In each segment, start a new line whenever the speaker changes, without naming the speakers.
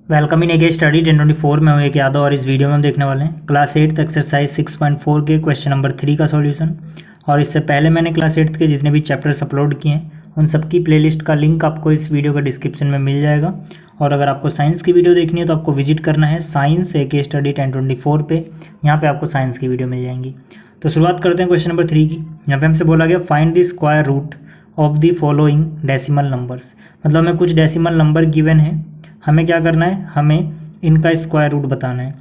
Welcome in AK study 1024 में हूँ एक यादव और इस वीडियो में हम देखने वाले हैं क्लास 8 एक्सरसाइज 6.4 के क्वेश्चन नंबर 3 का सॉल्यूशन। और इससे पहले मैंने क्लास 8 के जितने भी चैप्टर्स अपलोड किए हैं उन सब की प्लेलिस्ट का लिंक आपको इस वीडियो का डिस्क्रिप्शन में मिल जाएगा। और अगर आपको साइंस की वीडियो देखनी है तो आपको विजिट करना है साइंस एके स्टडी 1024 पे। यहाँ पर आपको साइंस की वीडियो मिल जाएंगी। तो शुरुआत करते हैं क्वेश्चन नंबर 3 की। यहाँ पर हमसे बोला गया find the square root of the following decimal numbers. मतलब हमें कुछ डेसिमल नंबर गिवन है, हमें क्या करना है, हमें इनका स्क्वायर रूट बताना है।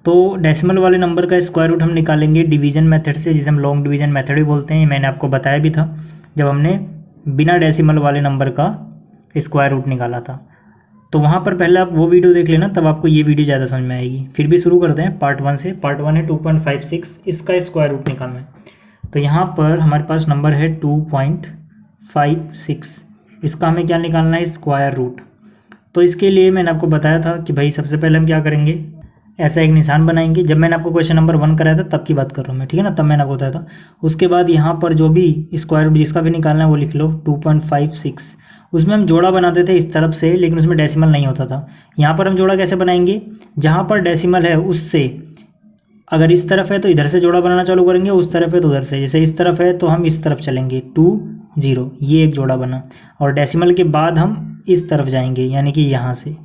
तो डेसिमल वाले नंबर का स्क्वायर रूट हम निकालेंगे डिवीजन मेथड से, जिसे हम लॉन्ग डिवीजन मेथड भी बोलते हैं। मैंने आपको बताया भी था जब हमने बिना डेसिमल वाले नंबर का स्क्वायर रूट निकाला था। तो वहाँ पर पहले आप वो वीडियो देख लेना, तब आपको ये वीडियो ज़्यादा समझ में आएगी। फिर भी शुरू करते हैं पार्ट 1 से। पार्ट 1 है 2.56, इसका स्क्वायर रूट निकालना है। तो यहाँ पर हमारे पास नंबर है 2.56, इसका हमें क्या निकालना है, स्क्वायर रूट। तो इसके लिए मैंने आपको बताया था कि भाई सबसे पहले हम क्या करेंगे, ऐसा एक निशान बनाएंगे। जब मैंने आपको क्वेश्चन नंबर 1 कराया था तब की बात कर रहा हूँ मैं, ठीक है ना, तब मैंने आपको बताया था। उसके बाद यहाँ पर जो भी स्क्वायर रूट जिसका भी निकालना है वो लिख लो 2.56। उसमें हम जोड़ा बनाते थे इस तरफ से, लेकिन उसमें डेसिमल नहीं होता था। यहाँ पर हम जोड़ा कैसे बनाएंगे, जहाँ पर डेसिमल है उससे, अगर इस तरफ है तो इधर से जोड़ा बनाना चालू करेंगे, उस तरफ है तो उधर से। जैसे इस तरफ है तो हम इस तरफ चलेंगे 2 0, ये एक जोड़ा बना। और डेसिमल के बाद हम इस तरफ जाएंगे, यानी कि यहाँ से।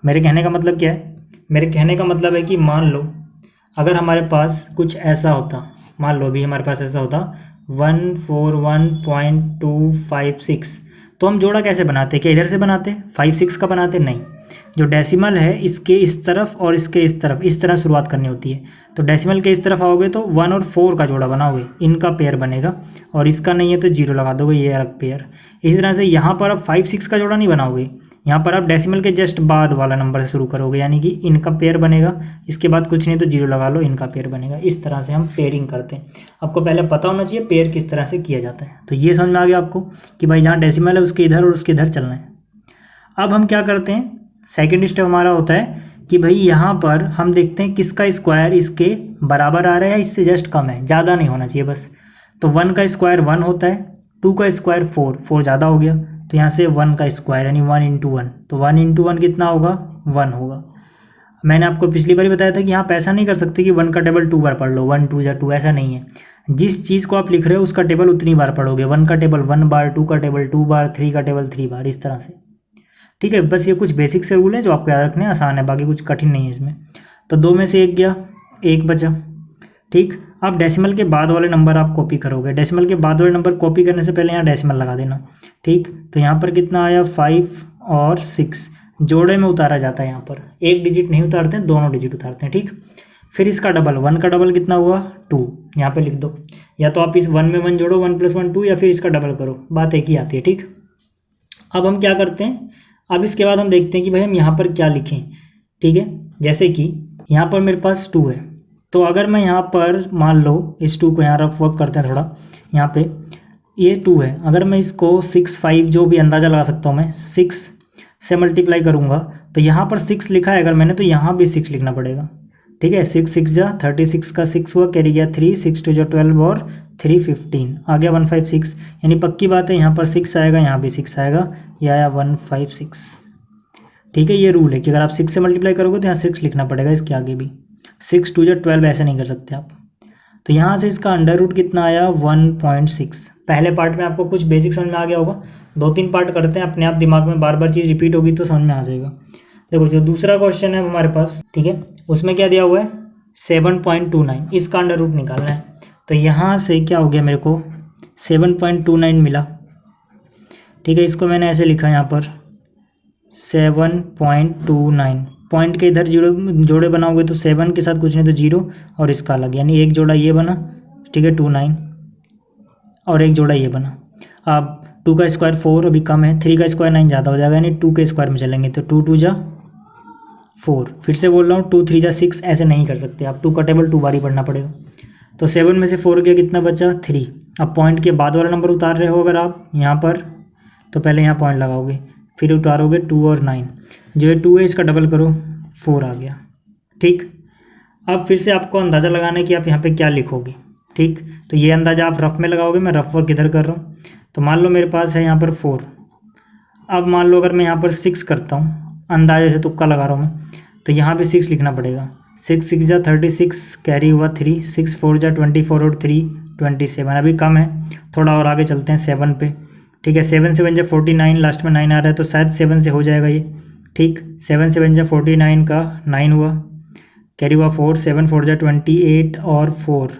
मेरे कहने का मतलब क्या है, मेरे कहने का मतलब है कि मान लो अगर हमारे पास कुछ ऐसा होता, मान लो भी हमारे पास ऐसा होता 141.256, तो हम जोड़ा कैसे बनाते, क्या इधर से बनाते 5 6 का बनाते, नहीं। जो डेसिमल है इसके इस तरफ और इसके इस तरफ, इस तरह शुरुआत करनी होती है। तो डेसिमल के इस तरफ आओगे तो 1 और 4 का जोड़ा बनाओगे, इनका पेयर बनेगा। और इसका नहीं है तो 0 लगा दोगे, ये अलग पेयर। इसी तरह से यहाँ पर आप 5 6 का जोड़ा नहीं बनाओगे, यहाँ पर आप डेसिमल के जस्ट बाद वाला नंबर से शुरू करोगे, यानी कि इनका पेयर बनेगा। इसके बाद कुछ नहीं तो 0 लगा लो, इनका पेयर बनेगा। इस तरह से हम पेयरिंग करते हैं। आपको पहले पता होना चाहिए पेयर किस तरह से किया जाता है। तो ये समझ में आ गया आपको कि भाई जहाँ डेसिमल है उसके इधर और उसके इधर चलना है। अब हम क्या करते हैं, सेकेंड स्टेप हमारा होता है कि भाई यहाँ पर हम देखते हैं किसका स्क्वायर इसके बराबर आ रहा है या इससे जस्ट कम है, ज़्यादा नहीं होना चाहिए बस। तो 1 का स्क्वायर 1 होता है, 2 का स्क्वायर 4, 4 ज़्यादा हो गया। तो यहाँ से 1 का स्क्वायर यानी 1 इंटू 1, तो 1 इंटू 1 कितना होगा, 1 होगा। मैंने आपको पिछली बार बताया था कि यहाँ पे ऐसा नहीं कर सकते कि 1 का टेबल 2 बार पढ़ लो, 1 2 या 2, ऐसा नहीं है। जिस चीज़ को आप लिख रहे हो उसका टेबल उतनी बार पढ़ोगे। 1 का टेबल 1 बार, 2 का टेबल 2 बार, 3 का टेबल 3 बार, इस तरह से, ठीक है। बस ये कुछ बेसिक से रूल हैं जो आपको याद रखने आसान है, बाकी कुछ कठिन नहीं है इसमें। तो 2 में से 1 गया, 1 बचा, ठीक। अब डेसिमल के बाद वाले नंबर आप कॉपी करोगे। डेसिमल के बाद वाले नंबर कॉपी करने से पहले यहाँ डेसिमल लगा देना, ठीक। तो यहाँ पर कितना आया, 5 और 6 जोड़े में उतारा जाता है। यहाँ पर एक डिजिट नहीं उतारते हैं, दोनों डिजिट उतारते हैं, ठीक। फिर इसका डबल, 1 का डबल कितना हुआ, 2, यहाँ पे लिख दो। या तो आप इस 1 में 1 जोड़ो, 1 + 1 2, या फिर इसका डबल करो, बात एक ही आती है, ठीक। अब हम क्या करते हैं, अब इसके बाद हम देखते हैं कि भाई हम यहाँ पर क्या लिखें, ठीक है। जैसे कि यहाँ पर मेरे पास 2 है, तो अगर मैं यहाँ पर मान लो इस 2 को यहाँ रफ वर्क करते हैं थोड़ा, यहाँ पे ये 2 है, अगर मैं इसको 6 5 जो भी अंदाज़ा लगा सकता हूँ मैं, 6 से मल्टीप्लाई करूँगा तो यहाँ पर 6 लिखा है अगर मैंने, तो यहाँ भी 6 लिखना पड़ेगा, ठीक है। 6 6 जा 36 का 6 हुआ, कैरी गया 3, 6 2 जा 12 और 3 15, आ गया 156। यानी पक्की बात है यहाँ पर 6 आएगा, यहाँ भी 6 आएगा, यह आया 156, ठीक है। ये रूल है कि अगर आप 6 से मल्टीप्लाई करोगे तो यहाँ 6 लिखना पड़ेगा इसके आगे भी। 6 2 जा 12 ऐसे नहीं कर सकते आप। तो यहाँ से इसका अंडर रूट कितना आया, 1.6। पहले पार्ट में आपको कुछ बेसिक समझ में आ गया होगा, 2 3 पार्ट करते हैं, अपने आप दिमाग में बार बार चीज़ रिपीट होगी तो समझ में आ जाएगा। देखो जो दूसरा क्वेश्चन है हमारे पास, ठीक है, उसमें क्या दिया हुआ है, 7.29, इसका अंडर रूट निकालना है। तो यहाँ से क्या हो गया, मेरे को 7.29 मिला, ठीक है। इसको मैंने ऐसे लिखा यहाँ पर 7.29, पॉइंट के इधर जोड़े बनाओगे तो 7 के साथ कुछ नहीं तो 0 और इसका अलग, यानी एक जोड़ा ये बना, ठीक है, 29, और एक जोड़ा ये बना। अब 2 का स्क्वायर 4 अभी कम है, 3 का स्क्वायर 9 ज़्यादा हो जाएगा, यानी 2 के स्क्वायर में चलेंगे तो 2 2 जा 4। फिर से बोल रहा हूँ 2 3 जा 6, ऐसे नहीं कर सकते आप, 2 का टेबल 2 बार ही पढ़ना पड़ेगा। तो 7 में से 4 गया, कितना बचा, 3। अब पॉइंट के बाद वाला नंबर उतार रहे हो अगर आप यहाँ पर, तो पहले यहाँ पॉइंट लगाओगे, फिर उतारोगे 2 और 9, जो है 2 है इसका डबल करो, 4 आ गया, ठीक। अब फिर से आपको अंदाज़ा लगाना है कि आप यहाँ पे क्या लिखोगे, ठीक। तो ये अंदाज़ा आप रफ में लगाओगे, मैं रफ वर्क इधर कर रहा हूँ। तो मान लो मेरे पास है यहाँ पर 4, अब मान लो अगर मैं यहाँ पर 6 करता हूँ अंदाजे से तुक्का लगा रहा हूँ मैं। तो यहाँ पे 6 लिखना पड़ेगा। 6 6 जा 36, कैरी हुआ 3, 6 4 जा 24 और 3 27। अभी कम है, थोड़ा और आगे चलते हैं 7 पे। ठीक है, 7 7 जा 49, लास्ट में 9 आ रहा है तो शायद 7 से हो जाएगा ये। ठीक, 7 7 जा 49 का 9 हुआ, कैरी हुआ 4, 7 4 जा 28 और 4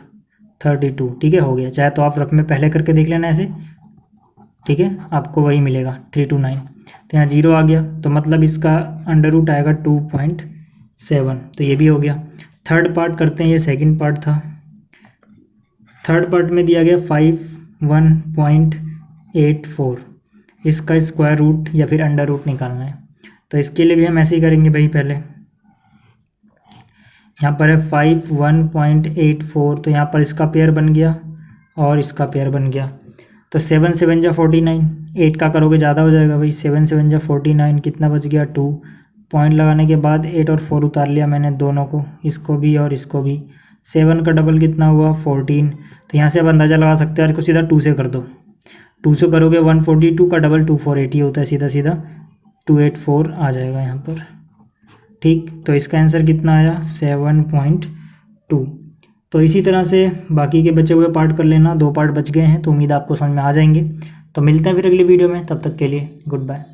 32। ठीक है, हो गया। चाहे तो आप रफ में पहले करके देख लेना ऐसे। ठीक है, आपको वही मिलेगा 329। तो यहाँ 0 आ गया, तो मतलब इसका अंडर रूट आएगा 2.7। तो ये भी हो गया। थर्ड पार्ट करते हैं, ये सेकंड पार्ट था। थर्ड पार्ट में दिया गया 51.84, इसका स्क्वायर रूट या फिर अंडर रूट निकालना है। तो इसके लिए भी हम ऐसे ही करेंगे भाई। पहले यहाँ पर है 51.84, तो यहाँ पर इसका पेयर बन गया और इसका पेयर बन गया। तो 7 7 जा 49, 8 का करोगे ज़्यादा हो जाएगा भाई। 7 7 जा 49, कितना बच गया 2। पॉइंट लगाने के बाद 8 और 4 उतार लिया मैंने दोनों को, इसको भी और इसको भी। 7 का डबल कितना हुआ 14। तो यहाँ से आप अंदाज़ा लगा सकते हैं, इसको सीधा 2 से कर दो। 2 से करोगे 142 का डबल 2480 होता है, सीधा सीधा 284 आ जाएगा यहाँ पर। ठीक, तो इसका आंसर कितना आया 7.2। तो इसी तरह से बाकी के बचे हुए पार्ट कर लेना। 2 पार्ट बच गए हैं, तो उम्मीद आपको समझ में आ जाएंगे। तो मिलते हैं फिर अगली वीडियो में, तब तक के लिए गुड बाय।